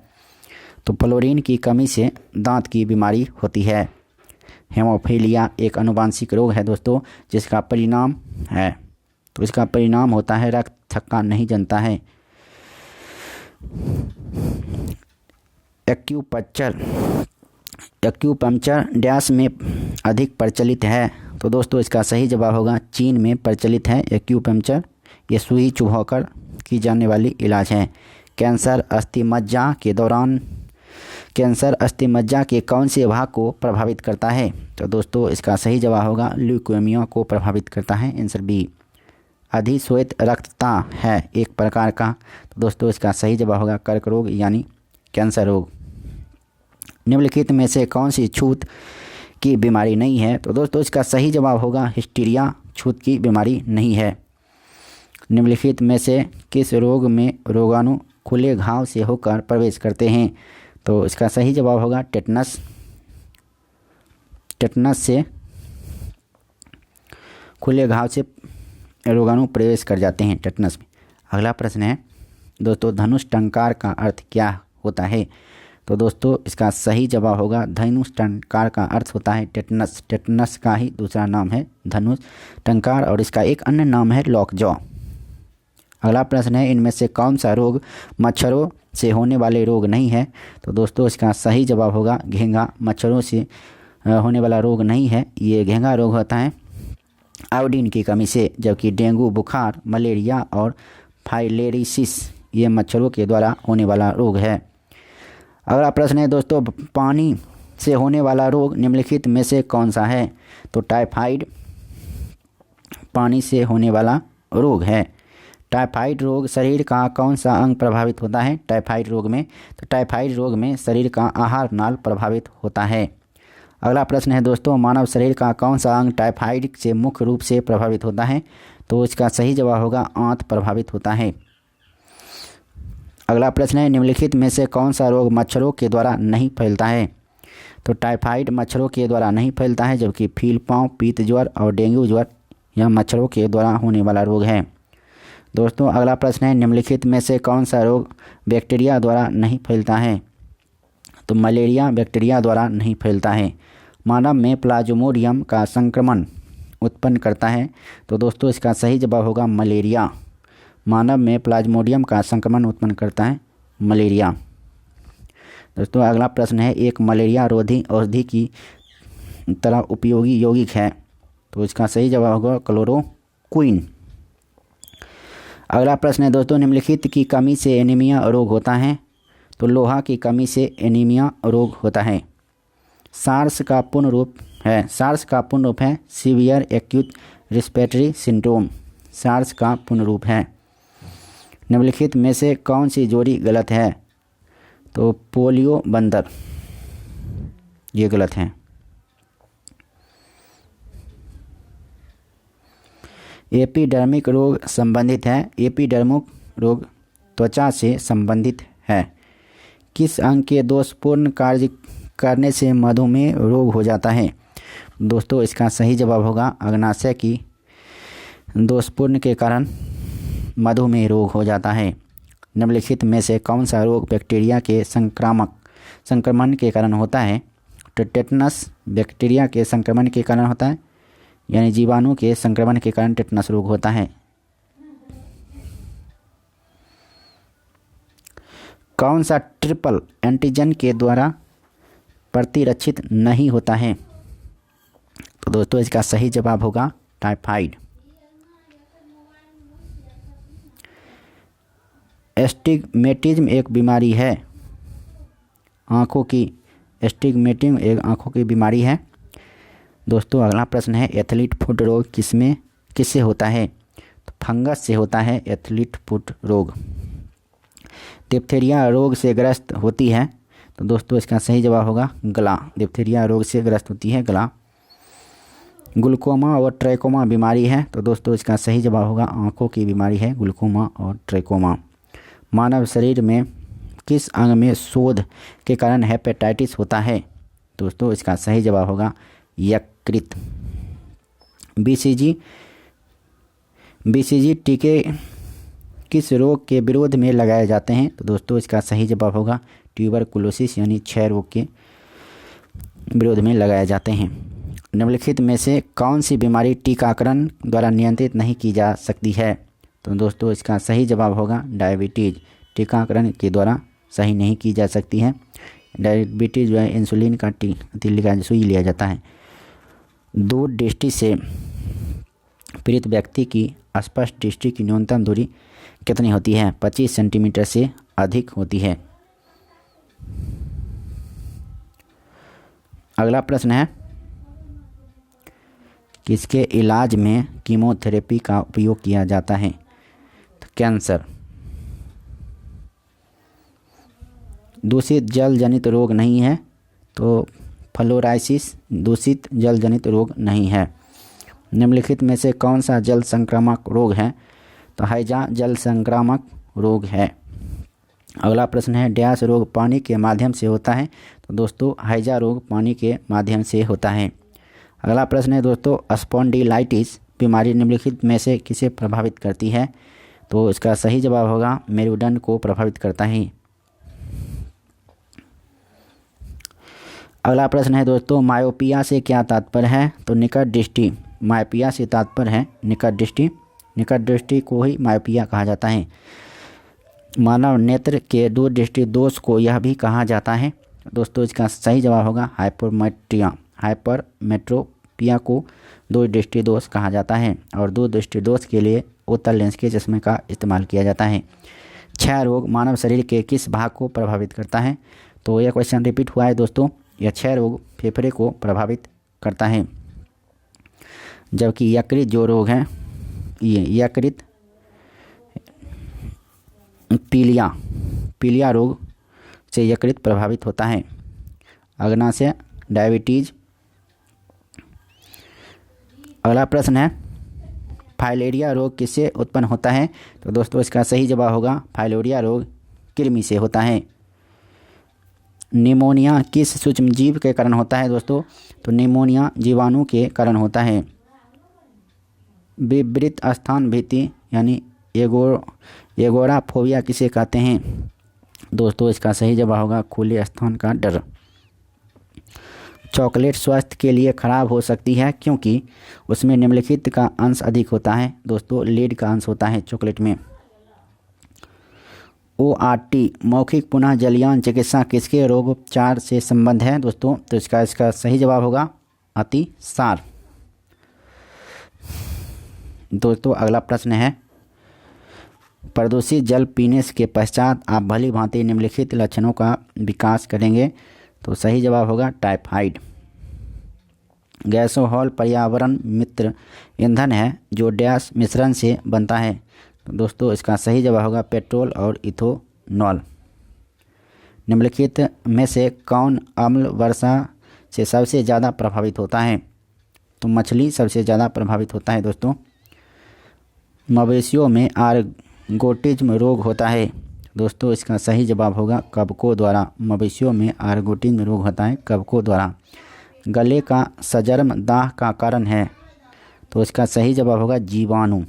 तो फ्लोरीन की कमी से दांत की बीमारी होती है। हेमोफीलिया एक आनुवांशिक रोग है दोस्तों, जिसका परिणाम है, तो इसका परिणाम होता है रक्त थक्का नहीं जनता है। एक्यूपंक्चर डैश में अधिक प्रचलित है? तो दोस्तों इसका सही जवाब होगा चीन में प्रचलित है एक्यूपंक्चर। ये सुई चुभकर की जाने वाली इलाज है। कैंसर अस्थि मज्जा के कौन से भाग को प्रभावित करता है? तो दोस्तों इसका सही जवाब होगा ल्यूकेमिया को प्रभावित करता है, आंसर बी। अधिश्वेत रक्तता है एक प्रकार का? तो दोस्तों इसका सही जवाब होगा कर्क रोग यानी कैंसर रोग। निम्नलिखित में से कौन सी छूत की बीमारी नहीं है? तो दोस्तों इसका सही जवाब होगा हिस्टीरिया छूत की बीमारी नहीं है। निम्नलिखित में से किस रोग में रोगाणु खुले घाव से होकर प्रवेश करते हैं? तो इसका सही जवाब होगा टेटनस। टेटनस से खुले घाव से रोगाणु प्रवेश कर जाते हैं टेटनस में। अगला प्रश्न है दोस्तों धनुष टंकार का अर्थ क्या होता है? तो दोस्तों इसका सही जवाब होगा धनुष टंकार का अर्थ होता है टेटनस। टेटनस का ही दूसरा नाम है धनुष टंकार और इसका एक अन्य नाम है लॉकजॉ। अगला प्रश्न है इनमें से कौन सा रोग मच्छरों से होने वाले रोग नहीं है? तो दोस्तों इसका सही जवाब होगा घेंघा। मच्छरों से होने वाला रोग नहीं है, ये घेंघा रोग होता है आयोडीन की कमी से, जबकि डेंगू, बुखार, मलेरिया और फाइलेरिसिस ये मच्छरों के द्वारा होने वाला रोग है। अगला प्रश्न है दोस्तों पानी से होने वाला रोग निम्नलिखित में से कौन सा है? तो टाइफाइड पानी से होने वाला रोग है। टाइफाइड रोग शरीर का कौन सा अंग प्रभावित होता है? टाइफाइड रोग में तो टाइफाइड रोग में शरीर का आहार नाल प्रभावित होता है। अगला प्रश्न है दोस्तों मानव शरीर का कौन सा अंग टाइफाइड से मुख्य रूप से प्रभावित होता है? तो इसका सही जवाब होगा आंत प्रभावित होता है। अगला प्रश्न है निम्नलिखित में से कौन सा रोग मच्छरों के द्वारा नहीं फैलता है? तो टाइफाइड मच्छरों के द्वारा नहीं फैलता है, जबकि फीलपाँव, पीत ज्वर और डेंगू ज्वर यह मच्छरों के द्वारा होने वाला रोग है। दोस्तों अगला प्रश्न है निम्नलिखित में से कौन सा रोग बैक्टीरिया द्वारा नहीं फैलता है? तो मलेरिया बैक्टीरिया द्वारा नहीं फैलता है। मानव में प्लाज्मोडियम का संक्रमण उत्पन्न करता है? तो दोस्तों इसका सही जवाब होगा मलेरिया। मानव में प्लाज्मोडियम का संक्रमण उत्पन्न करता है मलेरिया। दोस्तों अगला प्रश्न है एक मलेरिया रोधी औषधि की तरह उपयोगी यौगिक है? तो इसका सही जवाब होगा क्लोरोक्विन। अगला प्रश्न है दोस्तों निम्नलिखित की कमी से एनीमिया रोग होता है? तो लोहा की कमी से एनीमिया रोग होता है। सार्स का पूर्ण रूप है severe acute respiratory syndrome. SARS का पूर्ण रूप है। निम्नलिखित में से कौन सी जोड़ी गलत है? तो पोलियो बंदर ये गलत है। एपिडर्मिक रोग संबंधित है? एपिडर्मिक रोग त्वचा से संबंधित है। किस अंग के दोषपूर्ण कार्य करने से मधुमेह रोग हो जाता है? दोस्तों इसका सही जवाब होगा अग्नाशय की दोषपूर्ण के कारण मधुमेह रोग हो जाता है। निम्नलिखित में से कौन सा रोग बैक्टीरिया के संक्रमण के कारण होता है? तो टेटनस बैक्टीरिया के संक्रमण के कारण होता है, यानी जीवाणु के संक्रमण के कारण टेटनस रोग होता है। कौन सा ट्रिपल एंटीजन के द्वारा प्रतिरक्षित नहीं होता है? तो दोस्तों इसका सही जवाब होगा टाइफाइड। एस्टिग्मेटिज्म एक बीमारी है आँखों की। एस्टिग्मेटिज्म एक आँखों की बीमारी है। दोस्तों अगला प्रश्न है एथलीट फुट रोग किससे होता है? तो फंगस से होता है एथलीट फुट रोग। डिप्थीरिया रोग से ग्रस्त होती है? तो दोस्तों इसका सही जवाब होगा गला। डिप्थीरिया रोग से ग्रस्त होती है गला। ग्लूकोमा और ट्रैकोमा बीमारी है? तो दोस्तों इसका सही जवाब होगा आँखों की बीमारी है ग्लूकोमा और ट्रैकोमा। मानव शरीर में किस अंग में शोध के कारण हेपेटाइटिस होता है? दोस्तों इसका सही जवाब होगा यकृत। बीसीजी BCG टीके किस रोग के विरोध में लगाए जाते हैं? तो दोस्तों इसका सही जवाब होगा ट्यूबरकुलोसिस यानी क्षय रोग के विरोध में लगाए जाते हैं। निम्नलिखित में से कौन सी बीमारी टीकाकरण द्वारा नियंत्रित नहीं की जा सकती है? तो दोस्तों इसका सही जवाब होगा डायबिटीज़। टीकाकरण के द्वारा सही नहीं की जा सकती है। डायबिटीज़ जो है इंसुलिन का तीली का सुई लिया जाता है। दूर दृष्टि से पीड़ित व्यक्ति की स्पष्ट दृष्टि की न्यूनतम दूरी कितनी होती है? 25 सेंटीमीटर से अधिक होती है। अगला प्रश्न है, किसके इलाज में कीमोथेरेपी का उपयोग किया जाता है? तो कैंसर। दूषित जल जनित रोग नहीं है, तो फ्लोराइसिस दूषित जल जनित रोग नहीं है। निम्नलिखित में से कौन सा जल संक्रामक रोग है? तो हैजा जल संक्रामक रोग है। अगला प्रश्न है, डैश रोग पानी के माध्यम से होता है? तो दोस्तों हैजा रोग पानी के माध्यम से होता है। अगला प्रश्न है दोस्तों, स्पॉन्डिलाइटिस बीमारी निम्नलिखित में से किसे प्रभावित करती है? तो इसका सही जवाब होगा मेरुदंड को प्रभावित करता है। अगला प्रश्न है दोस्तों, मायोपिया से क्या तात्पर्य है? तो निकट दृष्टि। मायोपिया से तात्पर्य है निकट दृष्टि। निकट दृष्टि को ही मायोपिया कहा जाता है। मानव नेत्र के दूरदृष्टि दोष को यह भी कहा जाता है। दोस्तों इसका सही जवाब होगा हाइपरमेट्रिया। हाइपरमेट्रोपिया को दूरदृष्टि दोष कहा जाता है और दूरदृष्टि दोष के लिए उत्तल लेंस के चश्मे का इस्तेमाल किया जाता है। क्षय रोग मानव शरीर के किस भाग को प्रभावित करता है? तो यह क्वेश्चन रिपीट हुआ है दोस्तों। यह क्षय रोग फेफड़े को प्रभावित करता है, जबकि यकृत जो रोग है ये यकृत पीलिया रोग से यकृत प्रभावित होता है। अग्नाशय डायबिटीज। अगला प्रश्न है, फाइलेरिया रोग किससे उत्पन्न होता है? तो दोस्तों इसका सही जवाब होगा फाइलेरिया रोग कृमि से होता है। निमोनिया किस सूक्ष्मजीव के कारण होता है दोस्तों? तो निमोनिया जीवाणु के कारण होता है। विवृत स्थान भीति यानी एगोराफोबिया किसे कहते हैं? दोस्तों इसका सही जवाब होगा खुले स्थान का डर। चॉकलेट स्वास्थ्य के लिए खराब हो सकती है क्योंकि उसमें निम्नलिखित का अंश अधिक होता है। दोस्तों लीड का अंश होता है चॉकलेट में। ORT मौखिक पुनः जलयान चिकित्सा किसके रोगोपचार से संबंध है दोस्तों? तो इसका सही जवाब होगा अतिसार। दोस्तों अगला प्रश्न है, प्रदूषित जल पीने के पश्चात आप भली भांति निम्नलिखित लक्षणों का विकास करेंगे। तो सही जवाब होगा टाइफाइड। गैसोहॉल पर्यावरण मित्र ईंधन है जो डैश मिश्रण से बनता है। तो दोस्तों इसका सही जवाब होगा पेट्रोल और इथोनॉल। निम्नलिखित में से कौन अम्ल वर्षा से सबसे ज़्यादा प्रभावित होता है? तो मछली सबसे ज़्यादा प्रभावित होता है दोस्तों। मवेशियों में आर्गोटिज्म रोग होता है। दोस्तों इसका सही जवाब होगा कवकों द्वारा। मवेशियों में आर्गोटिज्म रोग होता है कवकों द्वारा। गले का सजर्म दाह का कारण है। तो इसका सही जवाब होगा जीवाणु।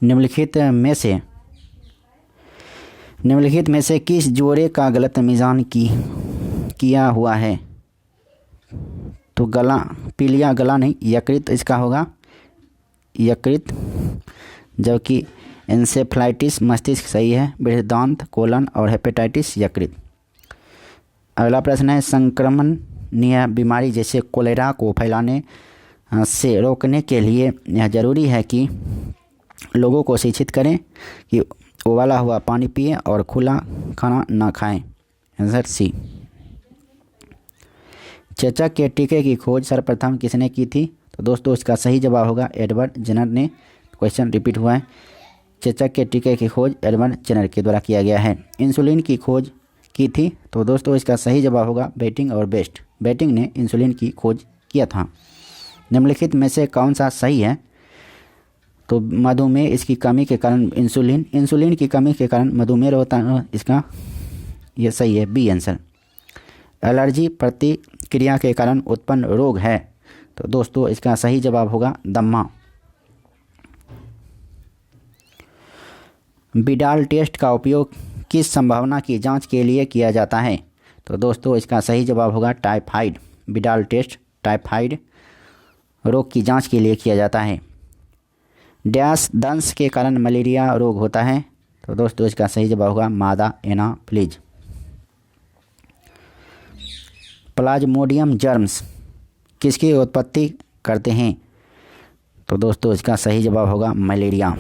निम्नलिखित में से किस जोड़े का गलत मिजान किया हुआ है? तो गला पीलिया गला नहीं यकृत इसका होगा यकृत, जबकि एंसेफ्लाइटिस मस्तिष्क सही है। बृहदांत कोलन और हेपेटाइटिस यकृत। अगला प्रश्न है, संक्रमणीय बीमारी जैसे कोलेरा को फैलाने से रोकने के लिए यह जरूरी है कि लोगों को शिक्षित करें कि उबाला हुआ पानी पिए और खुला खाना ना खाएं। Answer C. चेचक के टीके की खोज सर्वप्रथम किसने की थी? तो दोस्तों इसका सही जवाब होगा एडवर्ड जेनर ने। क्वेश्चन रिपीट हुआ है। चेचक के टीके की खोज एडवर्ड जेनर के द्वारा किया गया है। इंसुलिन की खोज की थी? तो दोस्तों इसका सही जवाब होगा बेटिंग और बेस्ट। बेटिंग ने इंसुलिन की खोज किया था। निम्नलिखित में से कौन सा सही है? तो मधुमेह इसकी कमी के कारण इंसुलिन की कमी के कारण मधुमेह होता है। इसका यह सही है, बी आंसर। एलर्जी प्रतिक्रिया के कारण उत्पन्न रोग है। तो दोस्तों इसका सही जवाब होगा दम्मा। विडाल टेस्ट का उपयोग किस संभावना की जांच के लिए किया जाता है? तो दोस्तों इसका सही जवाब होगा टाइफाइड। विडाल टेस्ट टाइफाइड रोग की जांच के लिए किया जाता है। डैश दंश के कारण मलेरिया रोग होता है? तो दोस्तों इसका सही जवाब होगा मादा एनाफ्लिज। प्लाज्मोडियम जर्म्स किसकी उत्पत्ति करते हैं? तो दोस्तों इसका सही जवाब होगा मलेरिया।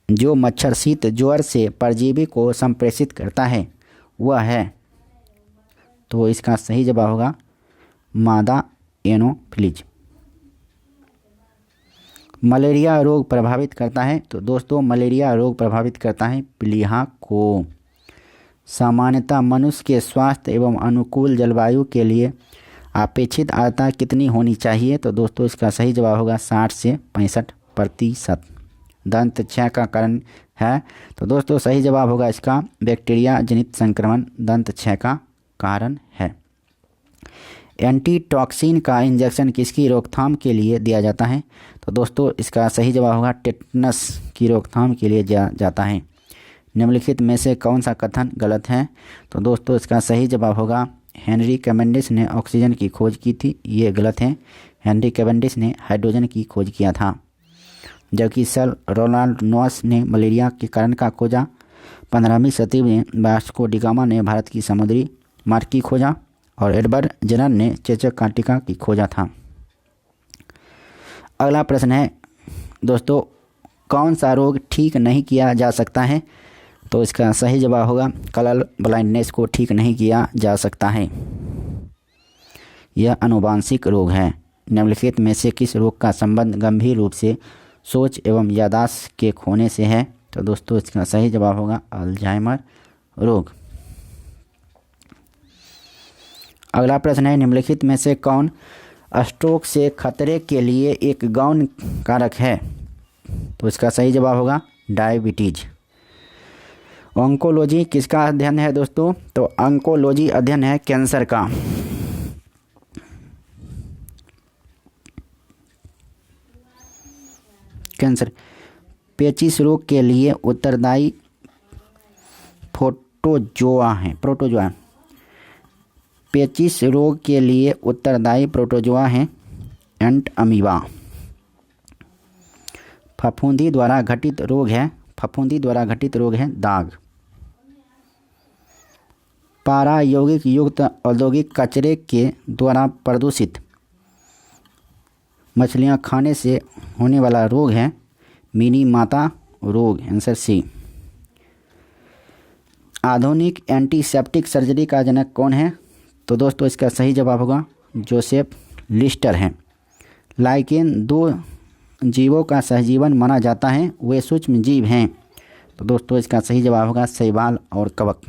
जो मच्छर शीत ज्वर से परजीवी को संप्रेषित करता है वह है? तो इसका सही जवाब होगा मादा एनोफिलीज। मलेरिया रोग प्रभावित करता है? तो दोस्तों मलेरिया रोग प्रभावित करता है प्लीहा को। सामान्यतः मनुष्य के स्वास्थ्य एवं अनुकूल जलवायु के लिए अपेक्षित आर्द्रता कितनी होनी चाहिए? तो दोस्तों इसका सही जवाब होगा 60 से 65%। दंत क्षय का कारण है? तो दोस्तों सही जवाब होगा इसका बैक्टीरिया जनित संक्रमण दंत क्षय का कारण है। एंटीटॉक्सिन का इंजेक्शन किसकी रोकथाम के लिए दिया जाता है? तो दोस्तों इसका सही जवाब होगा टेटनस की रोकथाम के लिए दिया जाता है। निम्नलिखित में से कौन सा कथन गलत है? तो दोस्तों इसका सही जवाब होगा हेनरी कैवेंडिश ने ऑक्सीजन की खोज की थी, ये गलत है। हेनरी कैवेंडिश ने हाइड्रोजन की खोज किया था। जबकि सर रोनाल्ड नॉस ने मलेरिया के कारण का खोजा। 15वीं सदी में वास्को डी गामा ने भारत की समुद्री मार्ग की खोजा और एडवर्ड जेनर ने चेचक कांटिका की खोजा था। अगला प्रश्न है दोस्तों, कौन सा रोग ठीक नहीं किया जा सकता है? तो इसका सही जवाब होगा कलर ब्लाइंडनेस को ठीक नहीं किया जा सकता है। यह आनुवांशिक रोग है। निम्नलिखित में से किस रोग का संबंध गंभीर रूप से सोच एवं याददाश्त के खोने से है? तो दोस्तों इसका सही जवाब होगा अल्जाइमर रोग। अगला प्रश्न है निम्नलिखित में से कौन स्ट्रोक से खतरे के लिए एक गौण कारक है? तो इसका सही जवाब होगा डायबिटीज। ऑन्कोलॉजी किसका अध्ययन है दोस्तों? तो ऑन्कोलॉजी अध्ययन है कैंसर का। कैंसर पेचिश रोग के लिए उत्तरदायी प्रोटोजोआ है। पेचिश रोग के लिए उत्तरदायी प्रोटोजोआ है एंट अमीबा। फफूंदी द्वारा घटित रोग है दाग। पारा यौगिक युक्त औद्योगिक कचरे के द्वारा प्रदूषित मछलियां खाने से होने वाला रोग है मिनी माता रोग, आंसर सी। आधुनिक एंटीसेप्टिक सर्जरी का जनक कौन है? तो दोस्तों इसका सही जवाब होगा जोसेफ लिस्टर हैं। लाइकेन दो जीवों का सहजीवन माना जाता है, वे सूक्ष्म जीव हैं। तो दोस्तों इसका सही जवाब होगा शैवाल और कवक।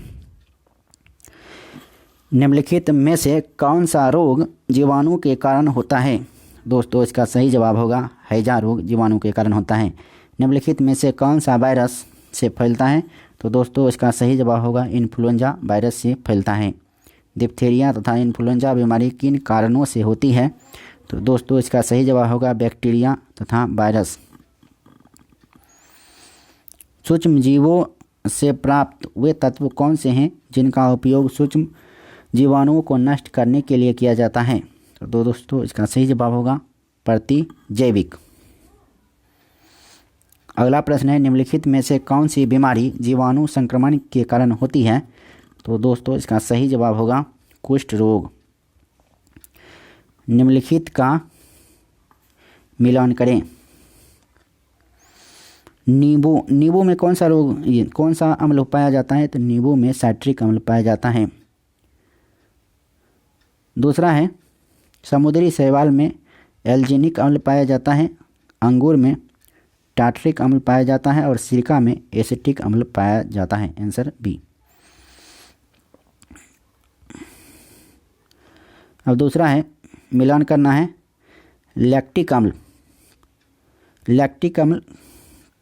निम्नलिखित में से कौन सा रोग जीवाणु के कारण होता है? दोस्तों इसका सही जवाब होगा हैजा रोग जीवाणु के कारण होता है। निम्नलिखित में से कौन सा वायरस से फैलता है? तो दोस्तों इसका सही जवाब होगा इन्फ्लुएंजा वायरस से फैलता है। डिप्थीरिया तथा इन्फ्लुएंजा बीमारी किन कारणों से होती है? तो दोस्तों इसका सही जवाब होगा बैक्टीरिया तथा वायरस। सूक्ष्म जीवों से प्राप्त वे तत्व कौन से हैं जिनका उपयोग सूक्ष्म जीवाणुओं को नष्ट करने के लिए किया जाता है? तो दोस्तों इसका सही जवाब होगा प्रतिजैविक। अगला प्रश्न है निम्नलिखित में से कौन सी बीमारी जीवाणु संक्रमण के कारण होती है? तो दोस्तों इसका सही जवाब होगा कुष्ठ रोग। निम्नलिखित का मिलान करें। नींबू में कौन सा अम्ल पाया जाता है? तो नींबू में साइट्रिक अम्ल पाया जाता है। दूसरा है समुद्री शैवाल में एल्जिनिक अम्ल पाया जाता है, अंगूर में टार्ट्रिक अम्ल पाया जाता है और सिरका में एसिटिक अम्ल पाया जाता है, आंसर बी। अब दूसरा है मिलान करना है लैक्टिक अम्ल। लैक्टिक अम्ल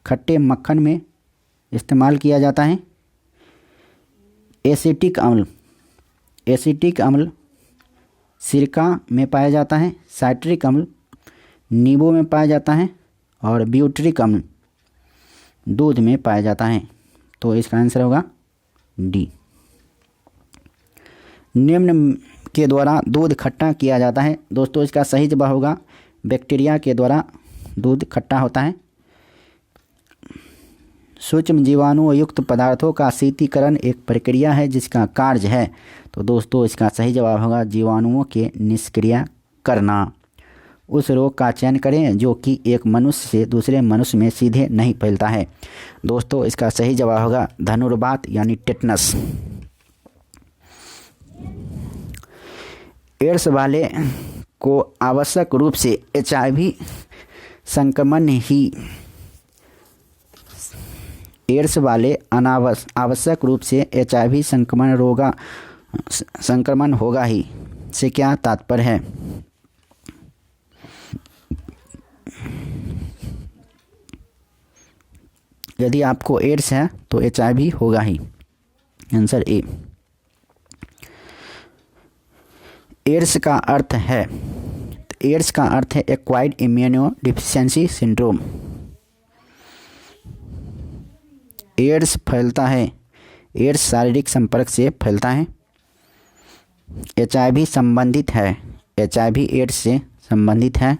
खट्टे मक्खन में इस्तेमाल किया जाता है। एसिटिक अम्ल सिरका में पाया जाता है। साइट्रिक अम्ल नींबू में पाया जाता है और ब्यूटरिक अम्ल दूध में पाया जाता है। तो इसका आंसर होगा डी। निम्न के द्वारा दूध खट्टा किया जाता है। दोस्तों इसका सही जवाब होगा बैक्टीरिया के द्वारा दूध खट्टा होता है। सूक्ष्म जीवाणु युक्त पदार्थों का शीतलीकरण एक प्रक्रिया है जिसका कार्य है। तो दोस्तों इसका सही जवाब होगा जीवाणुओं के निष्क्रिय करना। उस रोग का चयन करें जो कि एक मनुष्य से दूसरे मनुष्य में सीधे नहीं फैलता है। दोस्तों इसका सही जवाब होगा धनुर्वात यानी टेटनस। एड्स वाले को आवश्यक रूप से HIV संक्रमण ही एड्स वाले आवश्यक रूप से HIV संक्रमण होगा ही से क्या तात्पर्य है? यदि आपको एड्स है तो HIV होगा ही। Answer A. एड्स का अर्थ है acquired immunodeficiency syndrome. AIDS फैलता है, एड्स शारीरिक संपर्क से फैलता है। HIV संबंधित है, HIV एड्स से संबंधित है।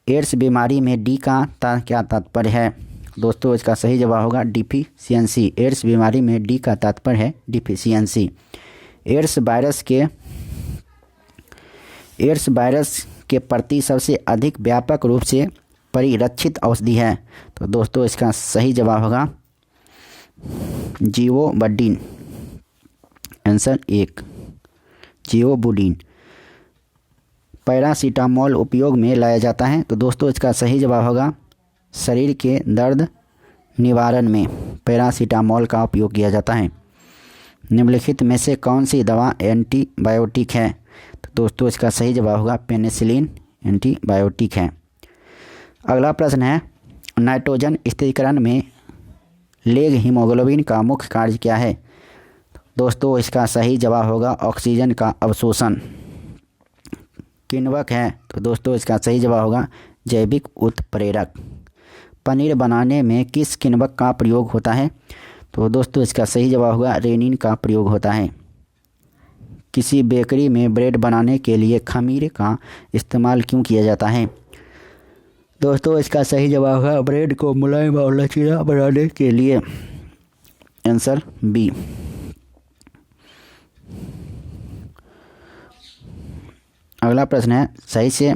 एड्स बीमारी में डी का क्या तात्पर्य है? दोस्तों इसका सही जवाब होगा डिफिशियंसी। एड्स बीमारी में डी का तात्पर्य है डिफिशियंसी। एड्स वायरस के प्रति सबसे अधिक व्यापक रूप से परिरक्षित औषधि है। तो दोस्तों इसका सही जवाब होगा जिओबुटिन। आंसर एक, जिओबुटिन। पैरासीटामोल उपयोग में लाया जाता है। तो दोस्तों इसका सही जवाब होगा शरीर के दर्द निवारण में पैरासीटामोल का उपयोग किया जाता है। निम्नलिखित में से कौन सी दवा एंटीबायोटिक है? तो दोस्तों इसका सही जवाब होगा पेनिसिलिन एंटीबायोटिक है। अगला प्रश्न है नाइट्रोजन स्थिरीकरण में लेग हीमोग्लोबिन का मुख्य कार्य क्या है? दोस्तों इसका सही जवाब होगा ऑक्सीजन का अवशोषण। किण्वक है, तो दोस्तों इसका सही जवाब होगा जैविक उत्प्रेरक। पनीर बनाने में किस किण्वक का प्रयोग होता है? तो दोस्तों इसका सही जवाब होगा रेनिन का प्रयोग होता है। किसी बेकरी में ब्रेड बनाने के लिए खमीर का इस्तेमाल क्यों किया जाता है? दोस्तों इसका सही जवाब है ब्रेड को मुलायम और लचीला बनाने के लिए। Answer B. अगला प्रश्न है सही से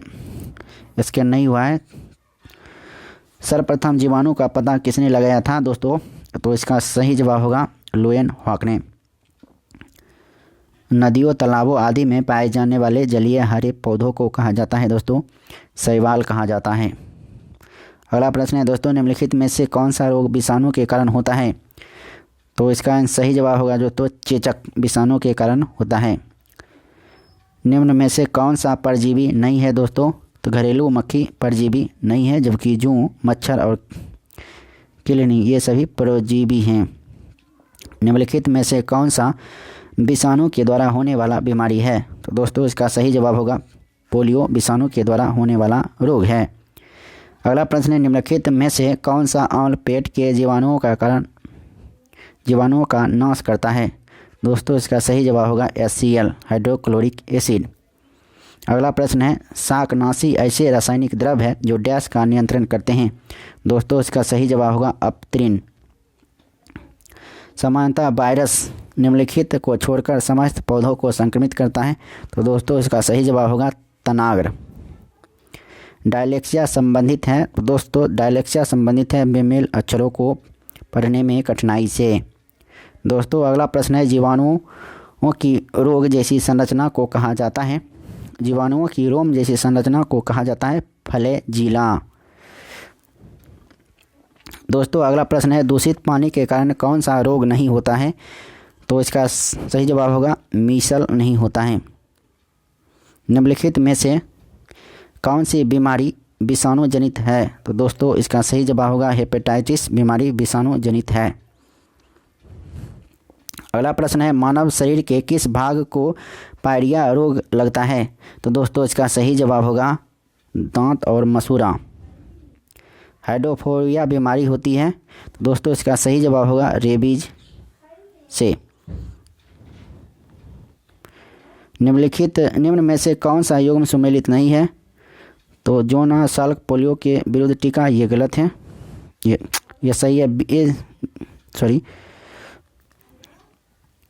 स्कैन नहीं हुआ है। सर्वप्रथम जीवाणु का पता किसने लगाया था दोस्तों? तो इसका सही जवाब होगा लुएन हॉक ने। नदियों तालाबों आदि में पाए जाने वाले जलीय हरे पौधों को कहा जाता है दोस्तों शैवाल कहा जाता है। अगला प्रश्न है दोस्तों निम्नलिखित में से कौन सा रोग विषाणु के कारण होता है? तो इसका सही जवाब होगा जो तो चेचक विषाणु के कारण होता है। निम्न में से कौन सा परजीवी नहीं है दोस्तों? तो घरेलू मक्खी परजीवी नहीं है, जबकि जूं, मच्छर और किलनी ये सभी परजीवी हैं। निम्नलिखित में से कौन सा विषाणु के द्वारा होने वाला बीमारी है? तो दोस्तों इसका सही जवाब होगा पोलियो विषाणु के द्वारा होने वाला रोग है। अगला प्रश्न है निम्नलिखित में से कौन सा अम्ल पेट के जीवाणुओं का नाश करता है? दोस्तों इसका सही जवाब होगा HCl हाइड्रोक्लोरिक एसिड। अगला प्रश्न है शाकनाशी ऐसे रासायनिक द्रव्य है जो डैश का नियंत्रण करते हैं? दोस्तों इसका सही जवाब होगा अपत्रिन। सामान्यतः वायरस निम्नलिखित को छोड़कर समस्त पौधों को संक्रमित करता है। तो दोस्तों इसका सही जवाब होगा तनाग्र। डायलेक्सिया संबंधित है। तो दोस्तों डायलेक्सिया संबंधित है बेमेल अक्षरों को पढ़ने में कठिनाई से। दोस्तों अगला प्रश्न है जीवाणुओं की रोग जैसी संरचना को कहा जाता है? जीवाणुओं की रोम जैसी संरचना को कहा जाता है फ्लैजिला। दोस्तों अगला प्रश्न है दूषित पानी के कारण कौन सा रोग नहीं होता है? तो इसका सही जवाब होगा मीसल नहीं होता है। निम्नलिखित में से कौन सी बीमारी विषाणु जनित है? तो दोस्तों इसका सही जवाब होगा हेपेटाइटिस बीमारी विषाणु जनित है। अगला प्रश्न है मानव शरीर के किस भाग को पायरिया रोग लगता है? तो दोस्तों इसका सही जवाब होगा दांत और मसूड़ा। हाइड्रोफोबिया बीमारी होती है? तो दोस्तों इसका सही जवाब होगा रेबीज से। निम्न में से कौन सा युग्म सुमेलित नहीं है? तो जोना साल्क पोलियो के विरुद्ध टीका, ये गलत है। ये सही है,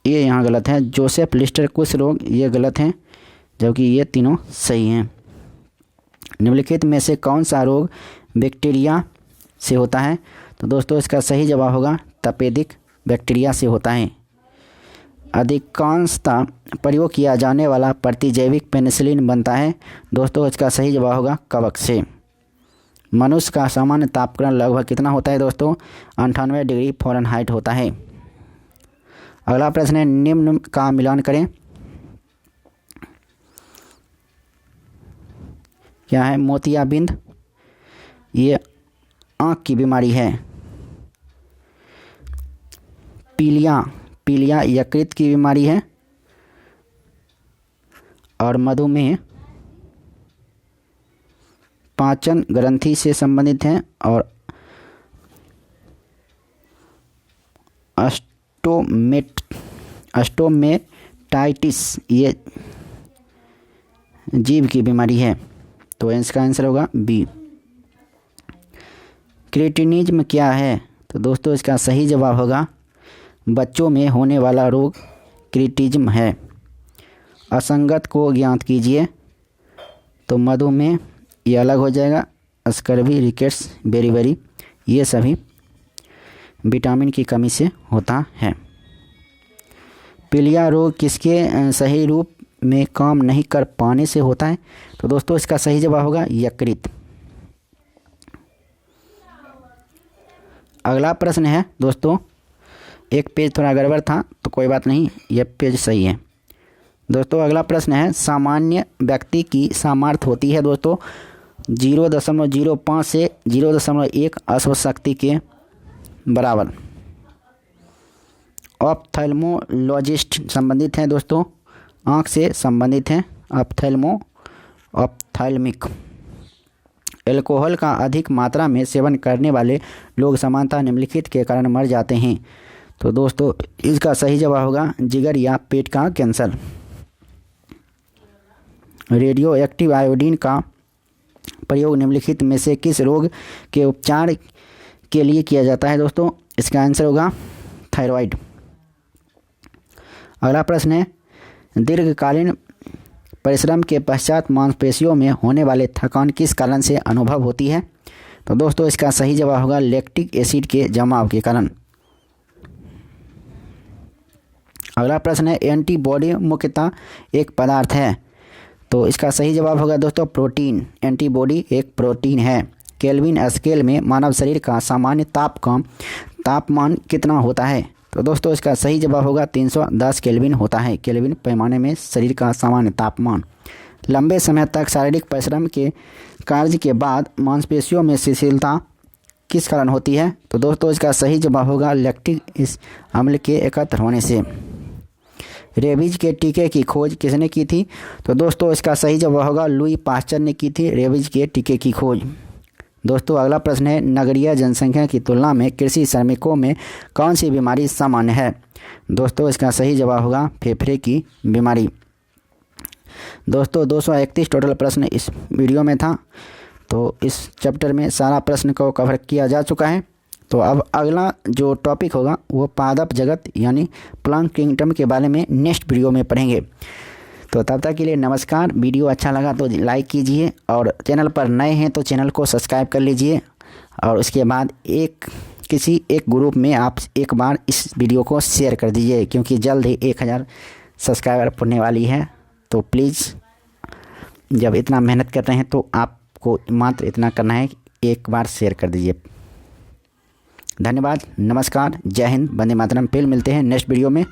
ये यहाँ गलत है। जोसेफ लिस्टर कुछ रोग, ये गलत है, जबकि ये तीनों सही हैं। निम्नलिखित में से कौन सा रोग बैक्टीरिया से होता है? तो दोस्तों इसका सही जवाब होगा तपेदिक बैक्टीरिया से होता है। अधिकांशतः प्रयोग किया जाने वाला प्रतिजैविक पेनिसिलिन बनता है? दोस्तों इसका सही जवाब होगा कवक से। मनुष्य का सामान्य तापक्रम लगभग कितना होता है? दोस्तों 98 डिग्री फ़ारेनहाइट होता है। अगला प्रश्न है, निम्न का मिलान करें। क्या है? मोतियाबिंद, ये आँख की बीमारी है। पीलिया यकृत की बीमारी है। और मधुमेह पाचन ग्रंथि से संबंधित है। और अस्टोमेटाइटिस ये जीभ की बीमारी है। तो इसका आंसर होगा बी। क्रेटिनिज्म क्या है? तो दोस्तों इसका सही जवाब होगा बच्चों में होने वाला रोग क्रेटिज्म है। असंगत को ज्ञात कीजिए। तो मधुमेह ये अलग हो जाएगा। स्कर्वी, रिकेट्स, बेरीबेरी ये सभी विटामिन की कमी से होता है। पीलिया रोग किसके सही रूप में काम नहीं कर पाने से होता है? तो दोस्तों इसका सही जवाब होगा यकृत। अगला प्रश्न है दोस्तों, एक पेज थोड़ा गड़बड़ था तो कोई बात नहीं, यह पेज सही है। दोस्तों अगला प्रश्न है, सामान्य व्यक्ति की सामर्थ्य होती है दोस्तों 0.05 से 0.1 अश्वशक्ति के बराबर। ऑप्थेल्मोलॉजिस्ट संबंधित हैं दोस्तों, आँख से संबंधित हैं। ऑप्थेल्मिक। एल्कोहल का अधिक मात्रा में सेवन करने वाले लोग सामान्यतः निम्नलिखित के कारण मर जाते हैं। तो दोस्तों इसका सही जवाब होगा जिगर या पेट का कैंसर। रेडियो एक्टिव आयोडीन का प्रयोग निम्नलिखित में से किस रोग के उपचार के लिए किया जाता है? दोस्तों इसका आंसर होगा थायराइड। अगला प्रश्न है, दीर्घकालीन परिश्रम के पश्चात मांसपेशियों में होने वाले थकान किस कारण से अनुभव होती है? तो दोस्तों इसका सही जवाब होगा लैक्टिक एसिड के जमाव के कारण। अगला प्रश्न है, एंटीबॉडी मुख्यतः एक पदार्थ है। तो इसका सही जवाब होगा दोस्तों प्रोटीन। एंटीबॉडी एक प्रोटीन है। केल्विन स्केल में मानव शरीर का सामान्य तापमान कितना होता है? तो दोस्तों इसका सही जवाब होगा 310 केल्विन होता है। केल्विन पैमाने में शरीर का सामान्य तापमान। लंबे समय तक शारीरिक परिश्रम के कार्य के बाद मांसपेशियों में शिथिलता किस कारण होती है? तो दोस्तों इसका सही जवाब होगा लैक्टिक अम्ल के एकत्र होने से। रेबीज के टीके की खोज किसने की थी? तो दोस्तों इसका सही जवाब होगा लुई पास्चर ने की थी रेबीज के टीके की खोज। दोस्तों अगला प्रश्न है, नगरीय जनसंख्या की तुलना में कृषि श्रमिकों में कौन सी बीमारी सामान्य है? दोस्तों इसका सही जवाब होगा फेफड़े की बीमारी। दोस्तों 231 टोटल प्रश्न इस वीडियो में था। तो इस चैप्टर में सारा प्रश्न को कवर किया जा चुका है। तो अब अगला जो टॉपिक होगा वो पादप जगत यानी प्लांट किंगडम के बारे में नेक्स्ट वीडियो में पढ़ेंगे। तो तब तक के लिए नमस्कार। वीडियो अच्छा लगा तो लाइक कीजिए और चैनल पर नए हैं तो चैनल को सब्सक्राइब कर लीजिए। और उसके बाद किसी एक ग्रुप में आप एक बार इस वीडियो को शेयर कर दीजिए, क्योंकि जल्द ही 1000 सब्सक्राइबर पड़ने वाली है। तो प्लीज़ जब इतना मेहनत कर रहे हैं तो आपको मात्र इतना करना है कि एक बार शेयर कर दीजिए। धन्यवाद, नमस्कार, जय हिंद, वंदे मातरम। फिर मिलते हैं नेक्स्ट वीडियो में।